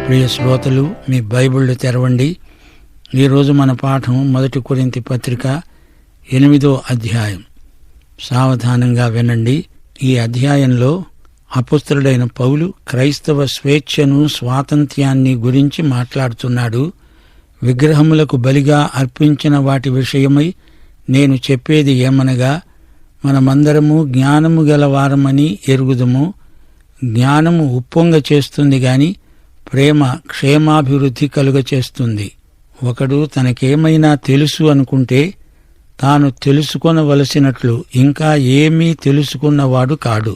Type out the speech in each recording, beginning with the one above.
ప్రియ శ్రోతలు, మీ బైబిళ్ళు తెరవండి. ఈరోజు మన పాఠం 1 కొరింథీ పత్రిక 8వ అధ్యాయం. సావధానంగా వినండి. ఈ అధ్యాయంలో అపొస్తలుడైన పౌలు క్రైస్తవ స్వేచ్ఛను, స్వాతంత్ర్యాన్ని గురించి మాట్లాడుతున్నాడు. విగ్రహములకు బలిగా అర్పించిన వాటి విషయమై నేను చెప్పేది ఏమనగా, మనమందరము జ్ఞానము గలవారమని ఎరుగుదుము. జ్ఞానము ఉప్పొంగ చేస్తుంది గాని ప్రేమ క్షేమాభివృద్ధి కలుగచేస్తుంది. ఒకడు తనకేమైనా తెలుసు అనుకుంటే తాను తెలుసుకొనవలసినట్లు ఇంకా ఏమీ తెలుసుకున్నవాడు కాడు.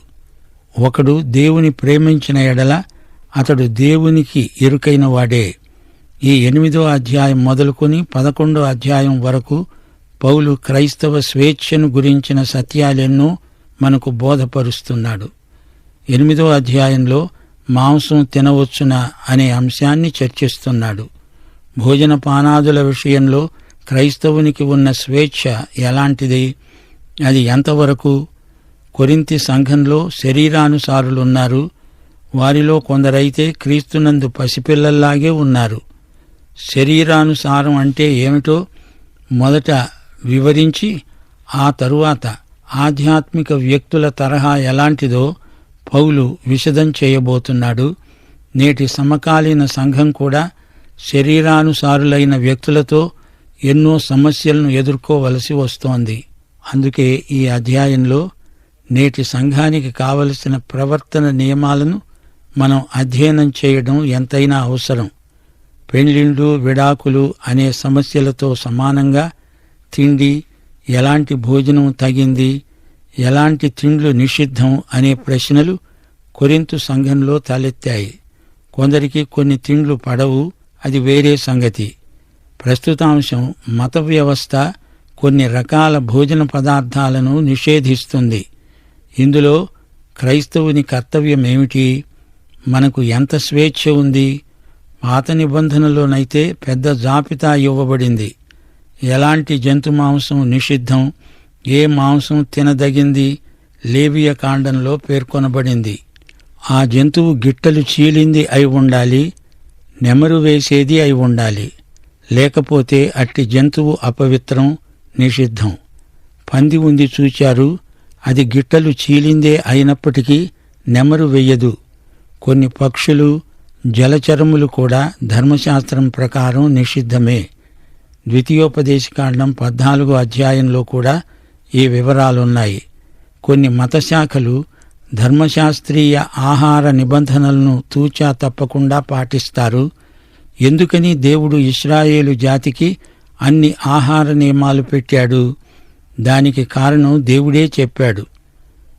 ఒకడు దేవుని ప్రేమించిన ఎడల అతడు దేవునికి ఎరుకైన వాడే. ఈ 8వ అధ్యాయం మొదలుకొని 11వ అధ్యాయం వరకు పౌలు క్రైస్తవ స్వేచ్ఛను గురించిన సత్యాలెన్నో మనకు బోధపరుస్తున్నాడు. 8వ అధ్యాయంలో మాంసం తినవచ్చునా అనే అంశాన్ని చర్చిస్తున్నాడు. భోజన పానాదుల విషయంలో క్రైస్తవునికి ఉన్న స్వేచ్ఛ ఎలాంటిది? అది ఎంతవరకు? కొరింథీ సంఘంలో శరీరానుసారులున్నారు. వారిలో కొందరైతే క్రీస్తునందు పసిపిల్లల్లాగే ఉన్నారు. శరీరానుసారం అంటే ఏమిటో మొదట వివరించి ఆ తరువాత ఆధ్యాత్మిక వ్యక్తుల తరహా ఎలాంటిదో పౌలు విశదం చేయబోతున్నాడు. నేటి సమకాలీన సంఘం కూడా శరీరానుసారులైన వ్యక్తులతో ఎన్నో సమస్యలను ఎదుర్కోవలసి వస్తోంది. అందుకే ఈ అధ్యాయంలో నేటి సంఘానికి కావలసిన ప్రవర్తన నియమాలను మనం అధ్యయనం చేయడం ఎంతైనా అవసరం. పెండ్లిండ్లు, విడాకులు అనే సమస్యలతో సమానంగా తిండి, ఎలాంటి భోజనం తగింది, ఎలాంటి తిండ్లు నిషిద్ధం అనే ప్రశ్నలు కొరింథు సంఘంలో తలెత్తాయి. కొందరికి కొన్ని తిండ్లు పడవు, అది వేరే సంగతి. ప్రస్తుతాంశం మత వ్యవస్థ కొన్ని రకాల భోజన పదార్థాలను నిషేధిస్తుంది. ఇందులో క్రైస్తవుని కర్తవ్యమేమిటి? మనకు ఎంత స్వేచ్ఛ ఉంది? పాత నిబంధనలోనైతే పెద్ద జాబితా ఇవ్వబడింది. ఎలాంటి జంతు మాంసం నిషిద్ధం, ఏ మాంసం తినదగింది లేవియ కాండంలో పేర్కొనబడింది. ఆ జంతువు గిట్టలు చీలింది అయి ఉండాలి, నెమరు వేసేది అయి ఉండాలి. లేకపోతే అట్టి జంతువు అపవిత్రం, నిషిద్ధం. పంది ఉంది చూచారు, అది గిట్టలు చీలిందే అయినప్పటికీ నెమరు వెయ్యదు. కొన్ని పక్షులు, జలచరములు కూడా ధర్మశాస్త్రం ప్రకారం నిషిద్ధమే. ద్వితీయోపదేశకాండం 14వ అధ్యాయంలో కూడా ఈ వివరాలున్నాయి. కొన్ని మతశాఖలు ధర్మశాస్త్రీయ ఆహార నిబంధనలను తూచా తప్పకుండా పాటిస్తారు. ఎందుకని దేవుడు ఇశ్రాయేలు జాతికి అన్ని ఆహార నియమాలు పెట్టాడు? దానికి కారణం దేవుడే చెప్పాడు.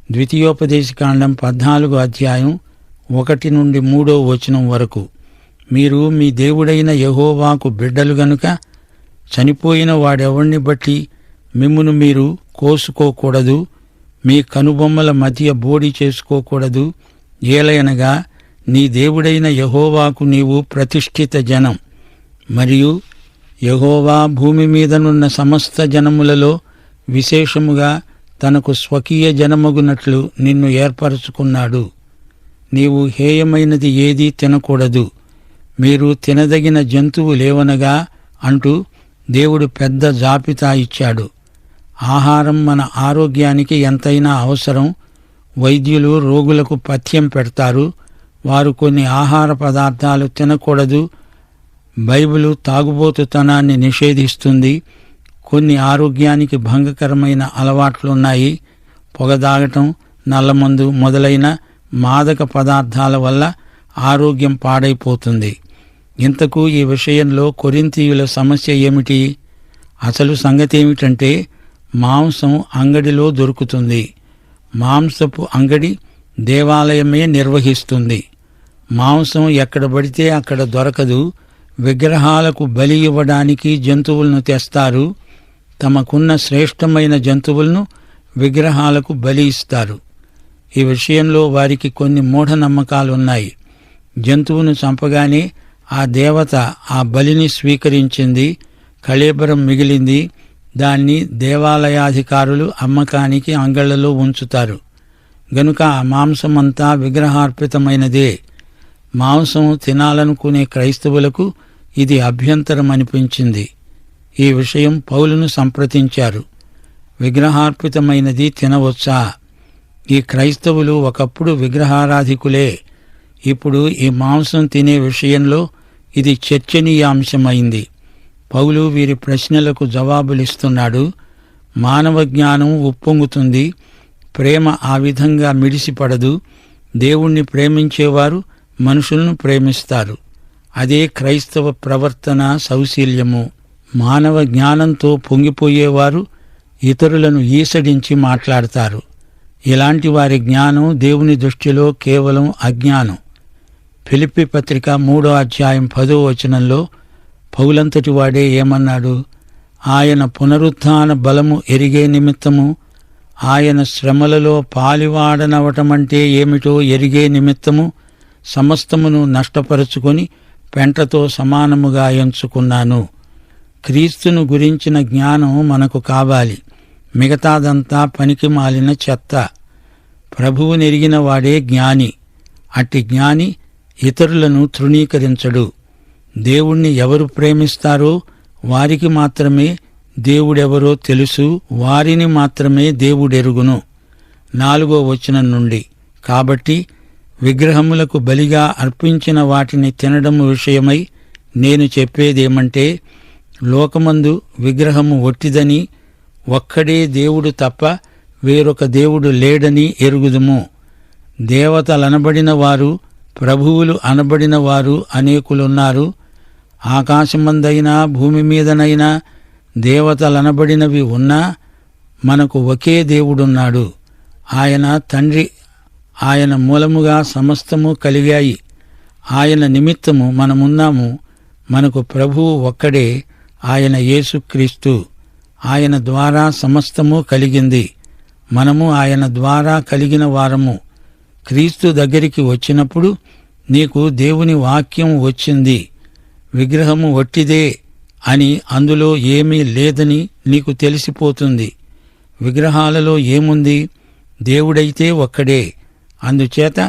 ద్వితీయోపదేశకాండం 14వ అధ్యాయం 1 నుండి 3వ వచనం వరకు, మీరు మీ దేవుడైన యెహోవాకు బిడ్డలు గనుక చనిపోయిన వాడెవణ్ణి బట్టి మిమ్మును మీరు కోసుకోకూడదు, మీ కనుబొమ్మల మధ్య బోడి చేసుకోకూడదు. ఏలయనగా నీ దేవుడైన యెహోవాకు నీవు ప్రతిష్ఠిత జనం, మరియు యెహోవా భూమి మీదనున్న సమస్త జనములలో విశేషముగా తనకు స్వకీయ జనమగునట్లు నిన్ను ఏర్పరచుకున్నాడు. నీవు హేయమైనది ఏదీ తినకూడదు, మీరు తినదగిన జంతువు లేవనగా అంటూ దేవుడు పెద్ద జాబితా ఇచ్చాడు. ఆహారం మన ఆరోగ్యానికి ఎంతైనా అవసరం. వైద్యులు రోగులకు పథ్యం పెడతారు. వారు కొన్ని ఆహార పదార్థాలు తినకూడదు. బైబిలు తాగుబోతుతనాన్ని నిషేధిస్తుంది. కొన్ని ఆరోగ్యానికి భంగకరమైన అలవాట్లున్నాయి. పొగదాగటం, నల్లమందు మొదలైన మాదక పదార్థాల వల్ల ఆరోగ్యం పాడైపోతుంది. ఇంతకు ఈ విషయంలో కొరింథీయుల సమస్య ఏమిటి? అసలు సంగతి ఏమిటంటే, మాంసం అంగడిలో దొరుకుతుంది. మాంసపు అంగడి దేవాలయమే నిర్వహిస్తుంది. మాంసం ఎక్కడ పడితే అక్కడ దొరకదు. విగ్రహాలకు బలి ఇవ్వడానికి జంతువులను తెస్తారు. తమకున్న శ్రేష్టమైన జంతువులను విగ్రహాలకు బలి ఇస్తారు. ఈ విషయంలో వారికి కొన్ని మూఢనమ్మకాలున్నాయి. జంతువును చంపగానే ఆ దేవత ఆ బలిని స్వీకరించింది, కళేబరం మిగిలింది. దాన్ని దేవాలయాధికారులు అమ్మకానికి అంగళ్లలో ఉంచుతారు. గనుక ఆ మాంసమంతా విగ్రహార్పితమైనదే. మాంసం తినాలనుకునే క్రైస్తవులకు ఇది అభ్యంతరమనిపించింది. ఈ విషయం పౌలును సంప్రదించారు. విగ్రహార్పితమైనది తినవచ్చా? ఈ క్రైస్తవులు ఒకప్పుడు విగ్రహారాధికులే. ఇప్పుడు ఈ మాంసం తినే విషయంలో ఇది చర్చనీయాంశమైంది. పౌలు వీరి ప్రశ్నలకు జవాబులిస్తున్నాడు. మానవ జ్ఞానం ఉప్పొంగుతుంది, ప్రేమ ఆ విధంగా మిడిసిపడదు. దేవుణ్ణి ప్రేమించేవారు మనుషులను ప్రేమిస్తారు. అదే క్రైస్తవ ప్రవర్తన సౌశీల్యము. మానవ జ్ఞానంతో పొంగిపోయేవారు ఇతరులను ఈసడించి మాట్లాడతారు. ఇలాంటి వారి జ్ఞానం దేవుని దృష్టిలో కేవలం అజ్ఞానం. ఫిలిప్పీ పత్రిక 3వ అధ్యాయం 10వ వచనంలో పౌలంతటి వాడే ఏమన్నాడు? ఆయన పునరుత్థాన బలము ఎరిగే నిమిత్తము, ఆయన శ్రమలలో పాలివాడనవటమంటే ఏమిటో ఎరిగే నిమిత్తము సమస్తమును నష్టపరుచుకొని పెంటతో సమానముగా ఎంచుకున్నాను. క్రీస్తును గురించిన జ్ఞానం మనకు కావాలి. మిగతాదంతా పనికి మాలిన చెత్త. ప్రభువునెరిగిన వాడే జ్ఞాని. అట్టి జ్ఞాని ఇతరులను తృణీకరించడు. దేవుణ్ణి ఎవరు ప్రేమిస్తారో వారికి మాత్రమే దేవుడెవరో తెలుసు, వారిని మాత్రమే దేవుడెరుగును. 4వ వచనం నుండి, కాబట్టి విగ్రహములకు బలిగా అర్పించిన వాటిని తినడం విషయమై నేను చెప్పేదేమంటే, లోకమందు విగ్రహము ఒట్టిదని, ఒక్కడే దేవుడు తప్ప వేరొక దేవుడు లేడని ఎరుగుదుము. దేవతలనబడిన వారు, ప్రభువులు అనబడిన వారు అనేకులున్నారు. ఆకాశమందైనా భూమి మీదనైనా దేవతలనబడినవి ఉన్నా మనకు ఒకే దేవుడున్నాడు. ఆయన తండ్రి. ఆయన మూలముగా సమస్తము కలిగాయి. ఆయన నిమిత్తము మనమున్నాము. మనకు ప్రభువు ఒక్కడే, ఆయన యేసుక్రీస్తు. ఆయన ద్వారా సమస్తము కలిగింది. మనము ఆయన ద్వారా కలిగిన వారము. క్రీస్తు దగ్గరికి వచ్చినప్పుడు నీకు దేవుని వాక్యం వచ్చింది. విగ్రహము ఒట్టిదే అని, అందులో ఏమీ లేదని నీకు తెలిసిపోతుంది. విగ్రహాలలో ఏముంది? దేవుడైతే ఒక్కడే. అందుచేత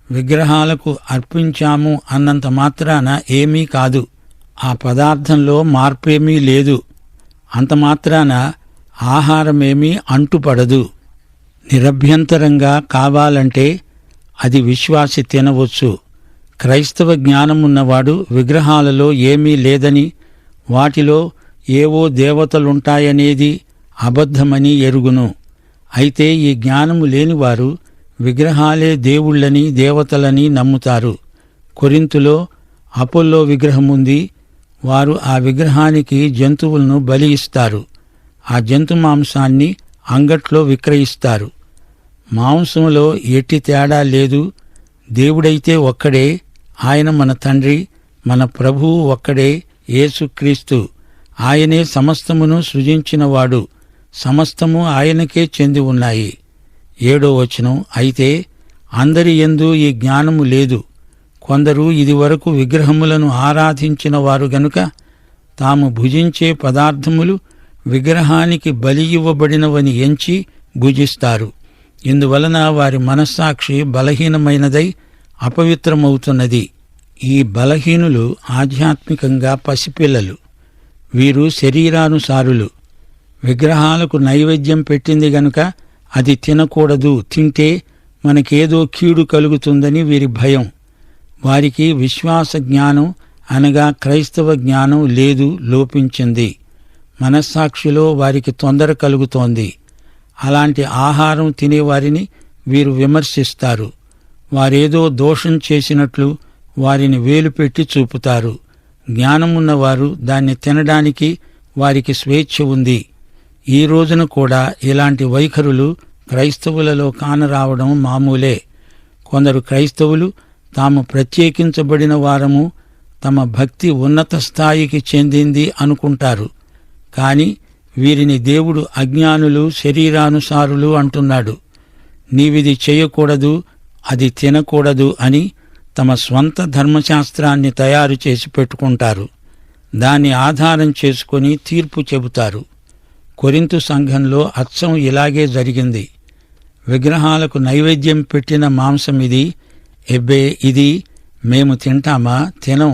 విగ్రహాలకు అర్పించాము అన్నంత మాత్రాన ఏమీ కాదు. ఆ పదార్థంలో మార్పేమీ లేదు. అంత మాత్రాన ఆహారమేమీ అంటుపడదు. నిరభ్యంతరంగా కావాలంటే అది విశ్వాసి తినవచ్చు. క్రైస్తవ జ్ఞానమున్నవాడు విగ్రహాలలో ఏమీ లేదని, వాటిలో ఏవో దేవతలుంటాయనేది అబద్ధమని ఎరుగును. అయితే ఈ జ్ఞానము లేనివారు విగ్రహాలే దేవుళ్ళని, దేవతలని నమ్ముతారు. కొరింతులో అపోల్లో విగ్రహముంది. వారు ఆ విగ్రహానికి జంతువులను బలి ఇస్తారు. ఆ జంతు మాంసాన్ని అంగట్లో విక్రయిస్తారు. మాంసంలో ఎట్టి తేడా లేదు. దేవుడైతే ఒక్కడే. ఆయన మన తండ్రి, మన ప్రభువు ఒక్కడే, యేసుక్రీస్తు. ఆయనే సమస్తమును సృజించినవాడు. సమస్తము ఆయనకే చెంది ఉన్నాయి. 7వ వచనం, అయితే అందరి యందు ఈ జ్ఞానము లేదు. కొందరు ఇదివరకు విగ్రహములను ఆరాధించిన వారు గనుక తాము భుజించే పదార్థములు విగ్రహానికి బలి ఇవ్వబడినవని ఎంచి భుజిస్తారు. ఇందువలన వారి మనస్సాక్షి బలహీనమైనదై అపవిత్రమవుతున్నది. ఈ బలహీనులు ఆధ్యాత్మికంగా పసిపిల్లలు. వీరు శరీరానుసారులు. విగ్రహాలకు నైవేద్యం పెట్టింది గనుక అది తినకూడదు, తింటే మనకేదో కీడు కలుగుతుందని వీరి భయం. వారికి విశ్వాస జ్ఞానం అనగా క్రైస్తవ జ్ఞానం లేదు, లోపించింది. మనస్సాక్షిలో వారికి తొందర కలుగుతోంది. అలాంటి ఆహారం తినేవారిని వీరు విమర్శిస్తారు. వారేదో దోషం చేసినట్లు వారిని వేలుపెట్టి చూపుతారు. జ్ఞానమున్నవారు దాన్ని తినడానికి వారికి స్వేచ్ఛ ఉంది. ఈ రోజున కూడా ఇలాంటి వైఖరులు క్రైస్తవులలో కానరావడం మామూలే. కొందరు క్రైస్తవులు తాము ప్రత్యేకించబడిన వారము, తమ భక్తి ఉన్నత స్థాయికి చెందింది అనుకుంటారు. కాని వీరిని దేవుడు అజ్ఞానులు, శరీరానుసారులు అంటున్నాడు. నీవిది చేయకూడదు, అది తినకూడదు అని తమ స్వంత ధర్మశాస్త్రాన్ని తయారు చేసి పెట్టుకుంటారు. దాన్ని ఆధారం చేసుకుని తీర్పు చెబుతారు. కొరింతు సంఘంలో అచ్చం ఇలాగే జరిగింది. విగ్రహాలకు నైవేద్యం పెట్టిన మాంసమిది, ఎబ్బే ఇది మేము తింటామా? తినం.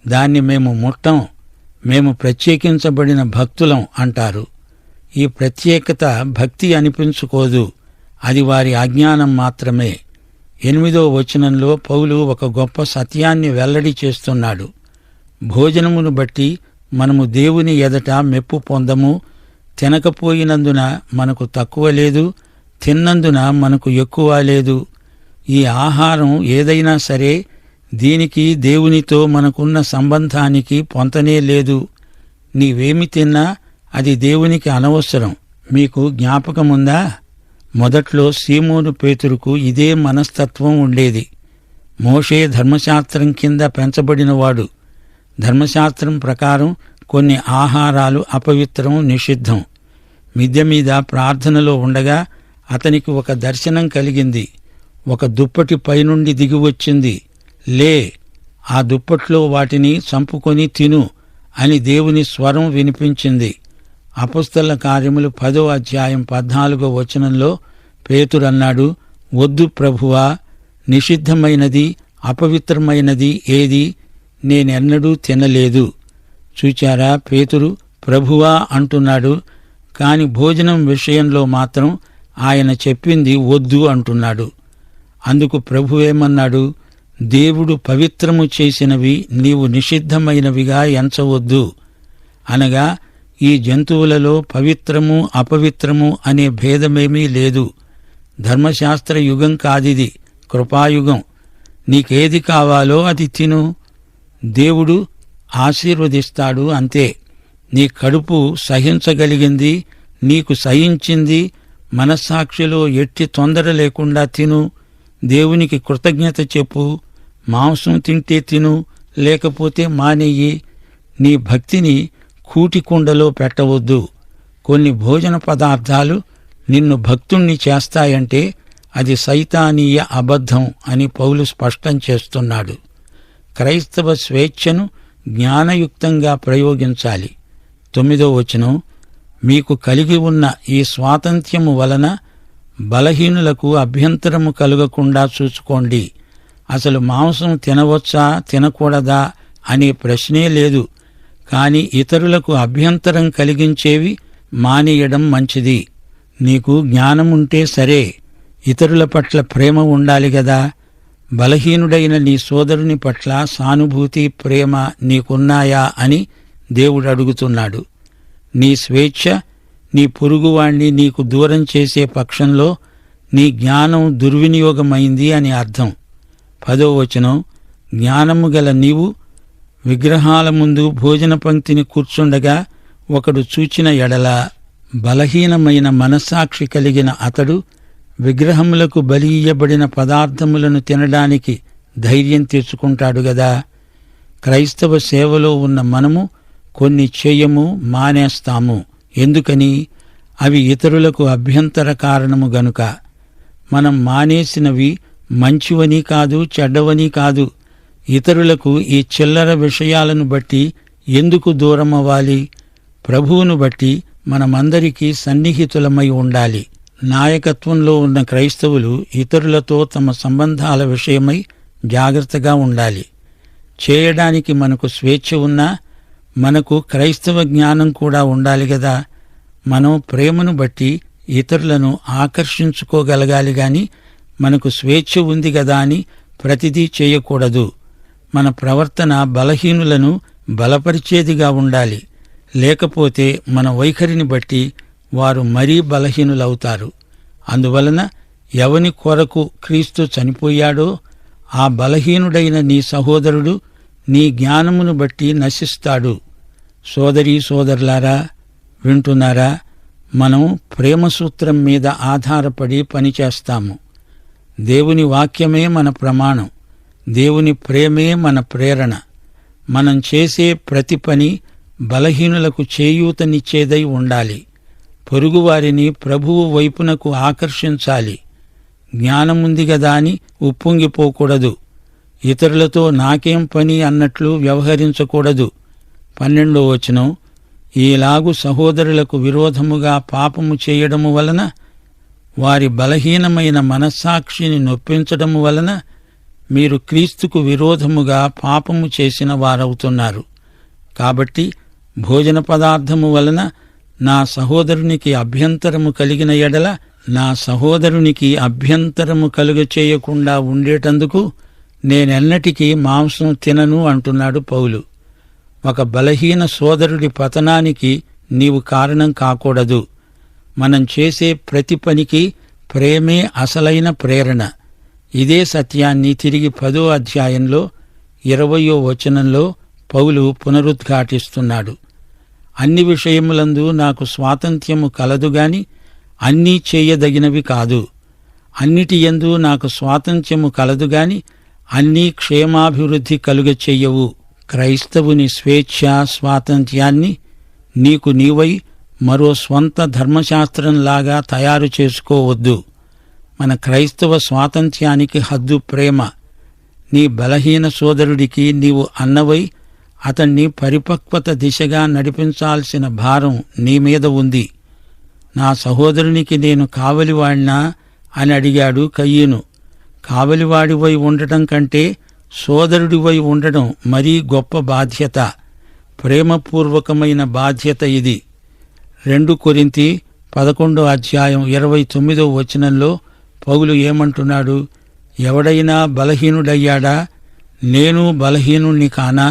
దాన్ని మేము ముట్టం. మేము ప్రత్యేకించబడిన భక్తులం అంటారు. ఈ ప్రత్యేకత భక్తి అనిపించుకోదు. అది వారి అజ్ఞానం మాత్రమే. 8వ వచనంలో పౌలు ఒక గొప్ప సత్యాన్ని వెల్లడి చేస్తున్నాడు. భోజనమును బట్టి మనము దేవుని ఎదట మెప్పు పొందము. తినకపోయినందున మనకు తక్కువ లేదు, తిన్నందున మనకు ఎక్కువ లేదు. ఈ ఆహారం ఏదైనా సరే దీనికి దేవునితో మనకున్న సంబంధానికి పొంతనే లేదు. నీవేమి తిన్నా అది దేవునికి అనవసరం. మీకు జ్ఞాపకముందా? మొదట్లో సీమోను పేతురుకు ఇదే మనస్తత్వం ఉండేది. మోషే ధర్మశాస్త్రం కింద పెంచబడినవాడు. ధర్మశాస్త్రం ప్రకారం కొన్ని ఆహారాలు అపవిత్రం, నిషిద్ధం. మిద్దె మీద ప్రార్థనలో ఉండగా అతనికి ఒక దర్శనం కలిగింది. ఒక దుప్పటి పైనుండి దిగివచ్చింది. లే, ఆ దుప్పట్లో వాటిని చంపుకొని తిను అని దేవుని స్వరం వినిపించింది. అపొస్తలుల కార్యములు 10వ అధ్యాయం 14వ వచనంలో పేతురన్నాడు, వద్దు ప్రభువా, నిషిద్ధమైనది అపవిత్రమైనది ఏది నేనెన్నడూ తినలేదు. చూచారా, పేతురు ప్రభువా అంటున్నాడు, కాని భోజనం విషయంలో మాత్రం ఆయన చెప్పింది వద్దు అంటున్నాడు. అందుకు ప్రభువేమన్నాడు? దేవుడు పవిత్రము చేసినవి నీవు నిషిద్ధమైనవిగా ఎంచవద్దు. అనగా ఈ జంతువులలో పవిత్రము అపవిత్రము అనే భేదమేమీ లేదు. ధర్మశాస్త్ర యుగం కాదిది, కృపాయుగం. నీకేది కావాలో అది తిను, దేవుడు ఆశీర్వదిస్తాడు, అంతే. నీ కడుపు సహించగలిగింది, నీకు సహించింది, మనస్సాక్షిలో ఎట్టి తొందర లేకుండా తిను. దేవునికి కృతజ్ఞత చెప్పు. మాంసం తింటే తిను, లేకపోతే మానేయి. నీ భక్తిని కూటికుండలో పెట్టవద్దు. కొన్ని భోజన పదార్థాలు నిన్ను భక్తుణ్ణి చేస్తాయంటే అది సైతానీయ అబద్ధం అని పౌలు స్పష్టం చేస్తున్నాడు. క్రైస్తవ స్వేచ్ఛను జ్ఞానయుక్తంగా ప్రయోగించాలి. 9వ వచనం, మీకు కలిగి ఉన్న ఈ స్వాతంత్ర్యము వలన బలహీనులకు అభ్యంతరము కలుగకుండా చూసుకోండి. అసలు మాంసం తినవచ్చా తినకూడదా అనే ప్రశ్నే లేదు. కాని ఇతరులకు అభ్యంతరం కలిగించేవి మానేయడం మంచిది. నీకు జ్ఞానముంటే సరే, ఇతరుల పట్ల ప్రేమ ఉండాలి గదా. బలహీనుడైన నీ సోదరుని పట్ల సానుభూతి, ప్రేమ నీకున్నాయా అని దేవుడు అడుగుతున్నాడు. నీ స్వేచ్ఛ నీ పొరుగువాణ్ణి నీకు దూరం చేసే పక్షంలో నీ జ్ఞానం దుర్వినియోగమైంది అని అర్థం. 10వ వచనం, జ్ఞానము గల నీవు విగ్రహాల ముందు భోజన పంక్తిని కూర్చుండగా ఒకడు చూచిన ఎడల బలహీనమైన మనస్సాక్షి కలిగిన అతడు విగ్రహములకు బలి ఇయ్యబడిన పదార్థములను తినడానికి ధైర్యం తెచ్చుకుంటాడు గదా. క్రైస్తవ సేవలో ఉన్న మనము కొన్ని చేయము, మానేస్తాము. ఎందుకని? అవి ఇతరులకు అభ్యంతర కారణము గనుక. మనం మానేసినవి మంచివని కాదు, చెడ్డవని కాదు. ఇతరులకు ఈ చిల్లర విషయాలను బట్టి ఎందుకు దూరమవ్వాలి? ప్రభువును బట్టి మనమందరికీ సన్నిహితులమై ఉండాలి. నాయకత్వంలో ఉన్న క్రైస్తవులు ఇతరులతో తమ సంబంధాల విషయమై జాగ్రత్తగా ఉండాలి. చేయడానికి మనకు స్వేచ్ఛ ఉన్నా మనకు క్రైస్తవ జ్ఞానం కూడా ఉండాలి గదా. మనం ప్రేమను బట్టి ఇతరులను ఆకర్షించుకోగలగాలి గాని మనకు స్వేచ్ఛ ఉంది గదా అని ప్రతిదీ చేయకూడదు. మన ప్రవర్తన బలహీనులను బలపరిచేదిగా ఉండాలి. లేకపోతే మన వైఖరిని బట్టి వారు మరీ బలహీనులవుతారు. అందువలన ఎవని కొరకు క్రీస్తు చనిపోయాడో ఆ బలహీనుడైన నీ సహోదరుడు నీ జ్ఞానమును బట్టి నశిస్తాడు. సోదరీ సోదరులారా, వింటున్నారా? మనం ప్రేమసూత్రం మీద ఆధారపడి పనిచేస్తాము. దేవుని వాక్యమే మన ప్రమాణం. దేవుని ప్రేమే మన ప్రేరణ. మనం చేసే ప్రతి పని బలహీనులకు చేయూతనిచ్చేదై ఉండాలి. పొరుగువారిని ప్రభువు వైపునకు ఆకర్షించాలి. జ్ఞానముంది గదా అని ఉప్పొంగిపోకూడదు. ఇతరులతో నాకేం పని అన్నట్లు వ్యవహరించకూడదు. 12వ వచనం, ఈలాగు సహోదరులకు విరోధముగా పాపము చేయడము వలన, వారి బలహీనమైన మనస్సాక్షిని నొప్పించడము వలన మీరు క్రీస్తుకు విరోధముగా పాపము చేసిన వారవుతున్నారు. కాబట్టి భోజన పదార్థము వలన నా సహోదరునికి అభ్యంతరము కలిగిన ఎడల నా సహోదరునికి అభ్యంతరము కలుగచేయకుండా ఉండేటందుకు నేనెన్నటికీ మాంసం తినను అంటున్నాడు పౌలు. ఒక బలహీన సోదరుడి పతనానికి నీవు కారణం కాకూడదు. మనం చేసే ప్రతి పనికి ప్రేమే అసలైన ప్రేరణ. ఇదే సత్యాన్ని తిరిగి 10వ అధ్యాయంలో 20వ వచనంలో పౌలు పునరుద్ఘాటిస్తున్నాడు. అన్ని విషయములందు నాకు స్వాతంత్ర్యము కలదుగాని అన్నీ చేయదగినవి కాదు. అన్నిటియందు నాకు స్వాతంత్ర్యము కలదుగాని అన్నీ క్షేమాభివృద్ధి కలుగచెయ్యవు. క్రైస్తవుని స్వేచ్ఛ స్వాతంత్ర్యాన్ని నీకు నీవై మరో స్వంత ధర్మశాస్త్రంలాగా తయారు చేసుకోవద్దు. మన క్రైస్తవ స్వాతంత్ర్యానికి హద్దు ప్రేమ. నీ బలహీన సోదరుడికి నీవు అన్నవై అతణ్ణి పరిపక్వత దిశగా నడిపించాల్సిన భారం నీ మీద ఉంది. నా సహోదరునికి నేను కావలివాణ్ణా అని అడిగాడు కయీను. కావలివాడివై ఉండటం కంటే సోదరుడివై ఉండడం మరీ గొప్ప బాధ్యత, ప్రేమపూర్వకమైన బాధ్యత ఇది. 2 కొరింథీ 11వ అధ్యాయం 29వ వచనంలో పౌలు ఏమంటున్నాడు? ఎవడైనా బలహీనుడయ్యాడా? నేను బలహీనుణ్ణి కానా?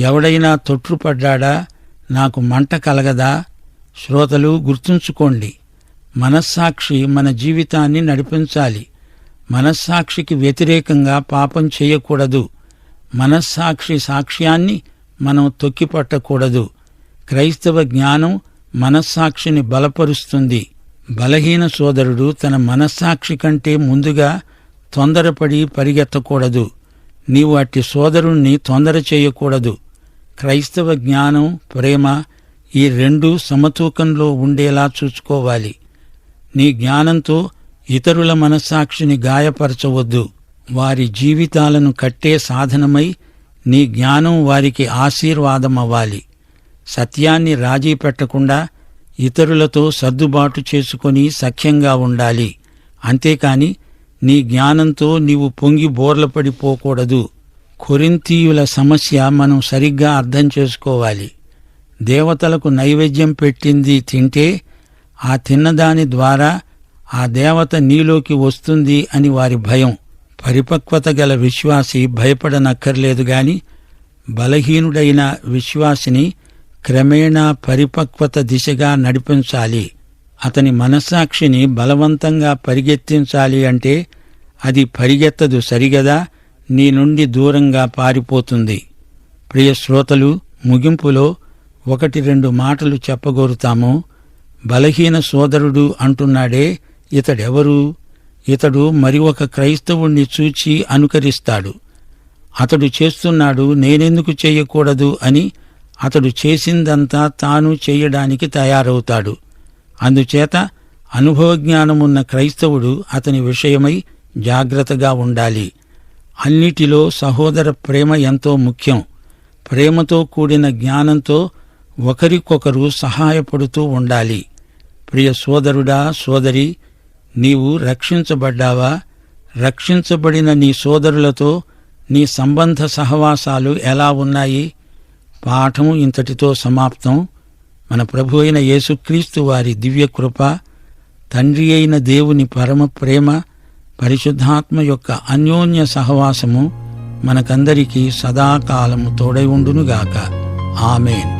ఎవడైనా తొట్రుపడ్డాడా? నాకు మంట కలగదా? శ్రోతలు గుర్తుంచుకోండి, మనస్సాక్షి మన జీవితాన్ని నడిపించాలి. మనస్సాక్షికి వ్యతిరేకంగా పాపం చేయకూడదు. మనస్సాక్షి సాక్ష్యాన్ని మనం తొక్కిపట్టకూడదు. క్రైస్తవ జ్ఞానం మనస్సాక్షిని బలపరుస్తుంది. బలహీన సోదరుడు తన మనస్సాక్షి కంటే ముందుగా తొందరపడి పరిగెత్తకూడదు. నీవు అట్టి సోదరుణ్ణి తొందర చేయకూడదు. క్రైస్తవ జ్ఞానం, ప్రేమ ఈ 2 సమతూకంలో ఉండేలా చూసుకోవాలి. నీ జ్ఞానంతో ఇతరుల మనస్సాక్షిని గాయపరచవద్దు. వారి జీవితాలను కట్టే సాధనమై నీ జ్ఞానం వారికి ఆశీర్వాదమవ్వాలి. సత్యాన్ని రాజీ పెట్టకుండా ఇతరులతో సర్దుబాటు చేసుకొని సఖ్యంగా ఉండాలి. అంతేకాని నీ జ్ఞానంతో నీవు పొంగి బోర్లపడిపోకూడదు. కొరింథీయుల సమస్య మనం సరిగ్గా అర్థం చేసుకోవాలి. దేవతలకు నైవేద్యం పెట్టింది తింటే ఆ తిన్నదాని ద్వారా ఆ దేవత నీలోకి వస్తుంది అని వారి భయం. పరిపక్వత గల విశ్వాసి భయపడనక్కర్లేదు గాని బలహీనుడైన విశ్వాసిని క్రమేణా పరిపక్వత దిశగా నడిపించాలి. అతని మనస్సాక్షిని బలవంతంగా పరిగెత్తించాలి అంటే అది పరిగెత్తదు సరిగదా, నీ నుండి దూరంగా పారిపోతుంది. ప్రియ శ్రోతలు, ముగింపులో 1-2 మాటలు చెప్పగోరుతాము. బలహీన సోదరుడు అంటున్నాడే, ఇతడెవరు? ఇతడు మరి ఒక క్రైస్తవుణ్ణి చూచి అనుకరిస్తాడు. అతడు చేస్తున్నాడు, నేనెందుకు చెయ్యకూడదు అని అతడు చేసిందంతా తాను చెయ్యడానికి తయారవుతాడు. అందుచేత అనుభవజ్ఞానమున్న క్రైస్తవుడు అతని విషయమై జాగ్రత్తగా ఉండాలి. అన్నిటిలో సహోదర ప్రేమ ఎంతో ముఖ్యం. ప్రేమతో కూడిన జ్ఞానంతో ఒకరికొకరు సహాయపడుతూ ఉండాలి. ప్రియ సోదరుడా, సోదరి, నీవు రక్షించబడ్డావా? రక్షించబడిన నీ సోదరులతో నీ సంబంధ సహవాసాలు ఎలా ఉన్నాయి? పాఠం ఇంతటితో సమాప్తం. మన ప్రభు అయిన యేసుక్రీస్తు వారి దివ్యకృప, తండ్రి అయిన దేవుని పరమ ప్రేమ, పరిశుద్ధాత్మ యొక్క అన్యోన్య సహవాసము మనకందరికీ సదాకాలము తోడై ఉండునుగాక. ఆమేన్.